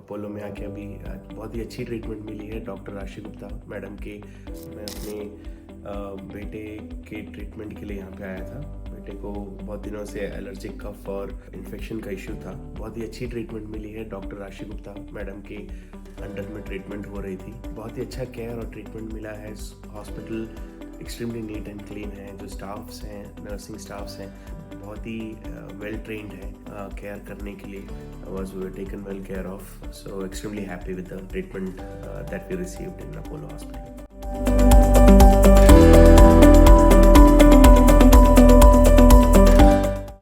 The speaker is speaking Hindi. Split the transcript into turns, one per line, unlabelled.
अपोलो में आके अभी बहुत ही अच्छी ट्रीटमेंट मिली है डॉक्टर राशि गुप्ता मैडम के। मैं अपने बेटे के ट्रीटमेंट के लिए यहाँ पे आया था। बेटे को बहुत दिनों से एलर्जिक कफ और इन्फेक्शन का इशू था। बहुत ही अच्छी ट्रीटमेंट मिली है डॉक्टर राशि गुप्ता मैडम के अंडर में ट्रीटमेंट हो रही थी। बहुत ही अच्छा केयर और ट्रीटमेंट मिला है। Hospital extremely neat and clean है। जो स्टाफ्स हैं, नर्सिंग स्टाफ्स हैं, बहुत ही वेल ट्रेन्ड है केयर करने के लिए। Was taken well care of, so extremely happy with the treatment that we received in Apollo hospital.